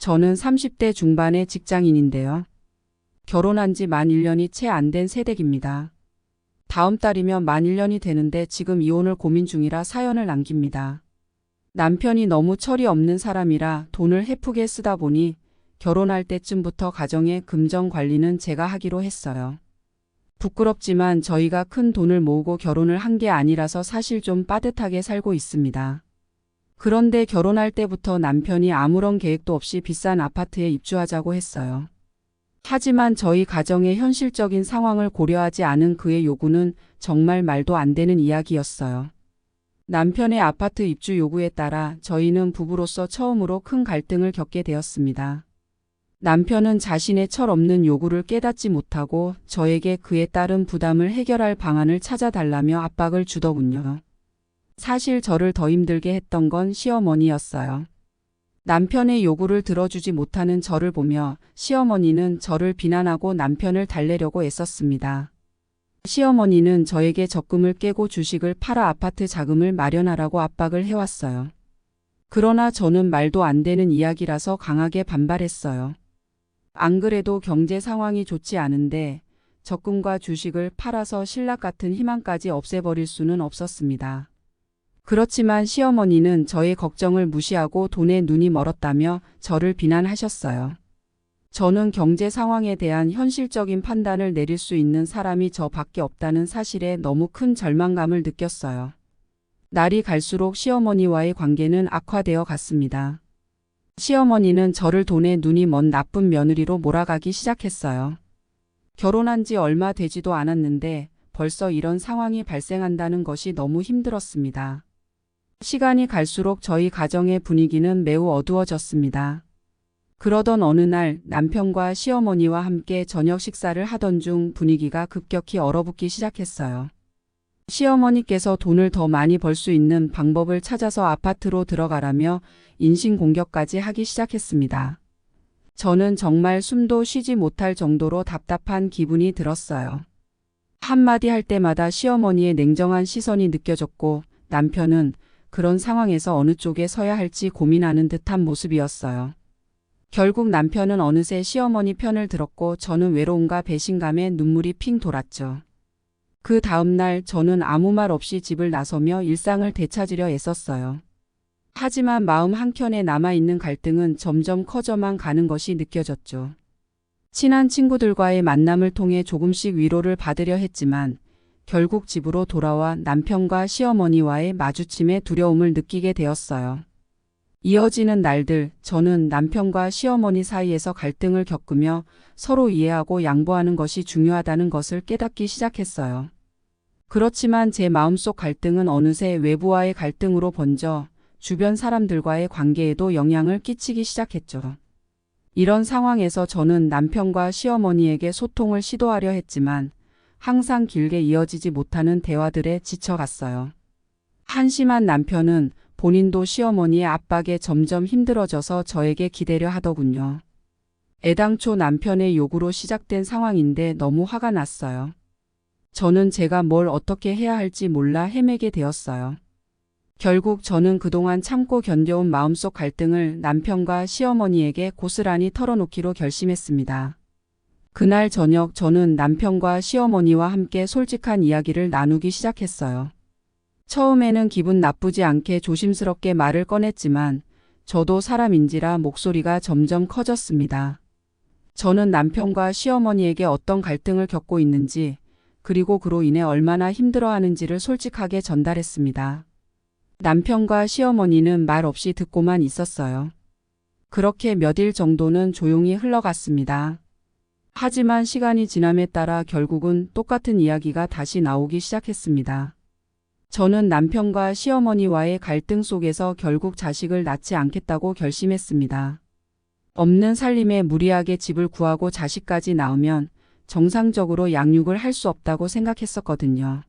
저는 30대 중반의 직장인인데요. 결혼한 지 만 1년이 채 안 된 새댁입니다. 다음 달이면 만 1년이 되는데 지금 이혼을 고민 중이라 사연을 남깁니다. 남편이 너무 철이 없는 사람이라 돈을 헤프게 쓰다 보니 결혼할 때쯤부터 가정의 금전 관리는 제가 하기로 했어요. 부끄럽지만 저희가 큰 돈을 모으고 결혼을 한 게 아니라서 사실 좀 빠듯하게 살고 있습니다. 그런데 결혼할 때부터 남편이 아무런 계획도 없이 비싼 아파트에 입주하자고 했어요. 하지만 저희 가정의 현실적인 상황을 고려하지 않은 그의 요구는 정말 말도 안 되는 이야기였어요. 남편의 아파트 입주 요구에 따라 저희는 부부로서 처음으로 큰 갈등을 겪게 되었습니다. 남편은 자신의 철없는 요구를 깨닫지 못하고 저에게 그에 따른 부담을 해결할 방안을 찾아달라며 압박을 주더군요. 사실 저를 더 힘들게 했던 건 시어머니였어요. 남편의 요구를 들어주지 못하는 저를 보며 시어머니는 저를 비난하고 남편을 달래려고 애썼습니다. 시어머니는 저에게 적금을 깨고 주식을 팔아 아파트 자금을 마련하라고 압박을 해왔어요. 그러나 저는 말도 안 되는 이야기라서 강하게 반발했어요. 안 그래도 경제 상황이 좋지 않은데 적금과 주식을 팔아서 신락 같은 희망까지 없애버릴 수는 없었습니다. 그렇지만 시어머니는 저의 걱정을 무시하고 돈에 눈이 멀었다며 저를 비난하셨어요. 저는 경제 상황에 대한 현실적인 판단을 내릴 수 있는 사람이 저밖에 없다는 사실에 너무 큰 절망감을 느꼈어요. 날이 갈수록 시어머니와의 관계는 악화되어 갔습니다. 시어머니는 저를 돈에 눈이 먼 나쁜 며느리로 몰아가기 시작했어요. 결혼한 지 얼마 되지도 않았는데 벌써 이런 상황이 발생한다는 것이 너무 힘들었습니다. 시간이 갈수록 저희 가정의 분위기는 매우 어두워졌습니다. 그러던 어느 날 남편과 시어머니와 함께 저녁 식사를 하던 중 분위기가 급격히 얼어붙기 시작했어요. 시어머니께서 돈을 더 많이 벌 수 있는 방법을 찾아서 아파트로 들어가라며 인신공격까지 하기 시작했습니다. 저는 정말 숨도 쉬지 못할 정도로 답답한 기분이 들었어요. 한마디 할 때마다 시어머니의 냉정한 시선이 느껴졌고 남편은 그런 상황에서 어느 쪽에 서야 할지 고민하는 듯한 모습이었어요. 결국 남편은 어느새 시어머니 편을 들었고 저는 외로움과 배신감에 눈물이 핑 돌았죠. 그 다음날 저는 아무 말 없이 집을 나서며 일상을 되찾으려 애썼어요. 하지만 마음 한켠에 남아있는 갈등은 점점 커져만 가는 것이 느껴졌죠. 친한 친구들과의 만남을 통해 조금씩 위로를 받으려 했지만 결국 집으로 돌아와 남편과 시어머니와의 마주침에 두려움을 느끼게 되었어요. 이어지는 날들 저는 남편과 시어머니 사이에서 갈등을 겪으며 서로 이해하고 양보하는 것이 중요하다는 것을 깨닫기 시작했어요. 그렇지만 제 마음속 갈등은 어느새 외부와의 갈등으로 번져 주변 사람들과의 관계에도 영향을 끼치기 시작했죠. 이런 상황에서 저는 남편과 시어머니에게 소통을 시도하려 했지만 항상 길게 이어지지 못하는 대화들에 지쳐갔어요. 한심한 남편은 본인도 시어머니의 압박에 점점 힘들어져서 저에게 기대려 하더군요. 애당초 남편의 요구로 시작된 상황인데 너무 화가 났어요. 저는 제가 뭘 어떻게 해야 할지 몰라 헤매게 되었어요. 결국 저는 그동안 참고 견뎌온 마음속 갈등을 남편과 시어머니에게 고스란히 털어놓기로 결심했습니다. 그날 저녁 저는 남편과 시어머니와 함께 솔직한 이야기를 나누기 시작했어요. 처음에는 기분 나쁘지 않게 조심스럽게 말을 꺼냈지만 저도 사람인지라 목소리가 점점 커졌습니다. 저는 남편과 시어머니에게 어떤 갈등을 겪고 있는지 그리고 그로 인해 얼마나 힘들어하는지를 솔직하게 전달했습니다. 남편과 시어머니는 말 없이 듣고만 있었어요. 그렇게 몇 일 정도는 조용히 흘러갔습니다. 하지만 시간이 지남에 따라 결국은 똑같은 이야기가 다시 나오기 시작했습니다. 저는 남편과 시어머니와의 갈등 속에서 결국 자식을 낳지 않겠다고 결심했습니다. 없는 살림에 무리하게 집을 구하고 자식까지 낳으면 정상적으로 양육을 할 수 없다고 생각했었거든요.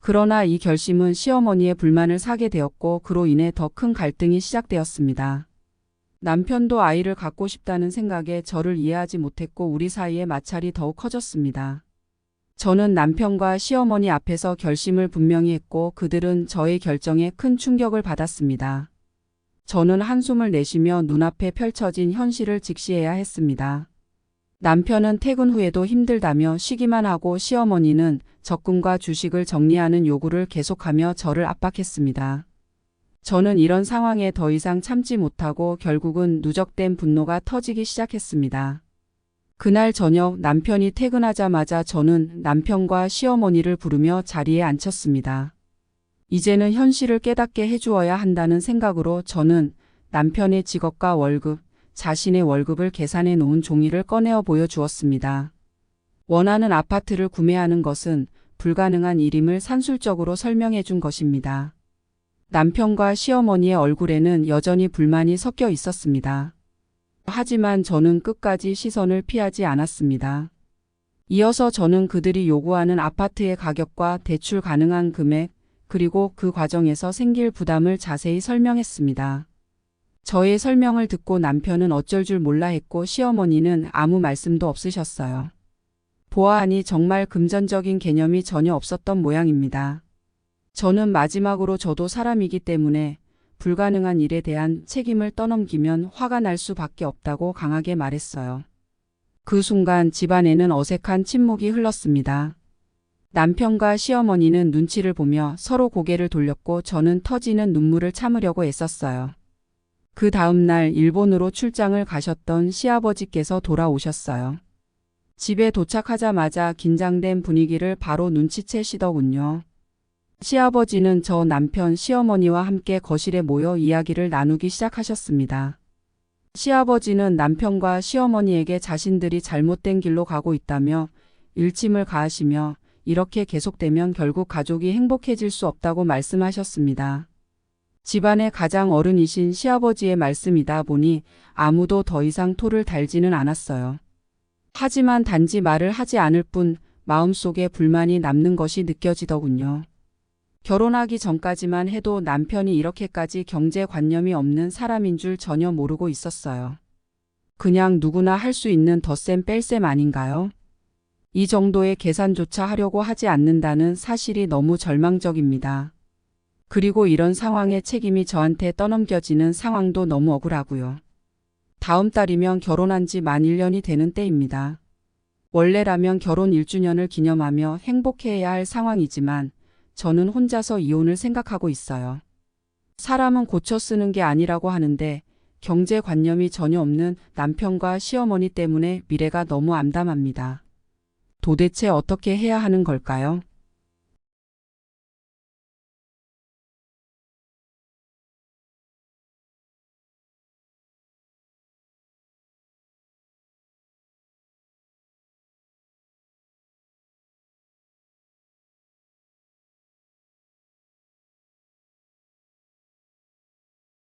그러나 이 결심은 시어머니의 불만을 사게 되었고 그로 인해 더 큰 갈등이 시작되었습니다. 남편도 아이를 갖고 싶다는 생각에 저를 이해하지 못했고 우리 사이의 마찰이 더욱 커졌습니다. 저는 남편과 시어머니 앞에서 결심을 분명히 했고 그들은 저의 결정에 큰 충격을 받았습니다. 저는 한숨을 내쉬며 눈앞에 펼쳐진 현실을 직시해야 했습니다. 남편은 퇴근 후에도 힘들다며 쉬기만 하고 시어머니는 적금과 주식을 정리하는 요구를 계속하며 저를 압박했습니다. 저는 이런 상황에 더 이상 참지 못하고 결국은 누적된 분노가 터지기 시작했습니다. 그날 저녁 남편이 퇴근하자마자 저는 남편과 시어머니를 부르며 자리에 앉혔습니다. 이제는 현실을 깨닫게 해주어야 한다는 생각으로 저는 남편의 직업과 월급, 자신의 월급을 계산해 놓은 종이를 꺼내어 보여주었습니다. 원하는 아파트를 구매하는 것은 불가능한 일임을 산술적으로 설명해 준 것입니다. 남편과 시어머니의 얼굴에는 여전히 불만이 섞여 있었습니다. 하지만 저는 끝까지 시선을 피하지 않았습니다. 이어서 저는 그들이 요구하는 아파트의 가격과 대출 가능한 금액, 그리고 그 과정에서 생길 부담을 자세히 설명했습니다. 저의 설명을 듣고 남편은 어쩔 줄 몰라 했고 시어머니는 아무 말씀도 없으셨어요. 보아하니 정말 금전적인 개념이 전혀 없었던 모양입니다. 저는 마지막으로 저도 사람이기 때문에 불가능한 일에 대한 책임을 떠넘기면 화가 날 수밖에 없다고 강하게 말했어요. 그 순간 집안에는 어색한 침묵이 흘렀습니다. 남편과 시어머니는 눈치를 보며 서로 고개를 돌렸고 저는 터지는 눈물을 참으려고 애썼어요. 그 다음 날 일본으로 출장을 가셨던 시아버지께서 돌아오셨어요. 집에 도착하자마자 긴장된 분위기를 바로 눈치채시더군요. 시아버지는 저 남편 시어머니와 함께 거실에 모여 이야기를 나누기 시작하셨습니다. 시아버지는 남편과 시어머니에게 자신들이 잘못된 길로 가고 있다며 일침을 가하시며 이렇게 계속되면 결국 가족이 행복해질 수 없다고 말씀하셨습니다. 집안의 가장 어른이신 시아버지의 말씀이다 보니 아무도 더 이상 토를 달지는 않았어요. 하지만 단지 말을 하지 않을 뿐 마음속에 불만이 남는 것이 느껴지더군요. 결혼하기 전까지만 해도 남편이 이렇게까지 경제관념이 없는 사람인 줄 전혀 모르고 있었어요. 그냥 누구나 할 수 있는 덧셈 뺄셈 아닌가요? 이 정도의 계산조차 하려고 하지 않는다는 사실이 너무 절망적입니다. 그리고 이런 상황의 책임이 저한테 떠넘겨지는 상황도 너무 억울하고요. 다음 달이면 결혼한 지 만 1년이 되는 때입니다. 원래라면 결혼 1주년을 기념하며 행복해해야 할 상황이지만 저는 혼자서 이혼을 생각하고 있어요. 사람은 고쳐 쓰는 게 아니라고 하는데 경제관념이 전혀 없는 남편과 시어머니 때문에 미래가 너무 암담합니다. 도대체 어떻게 해야 하는 걸까요?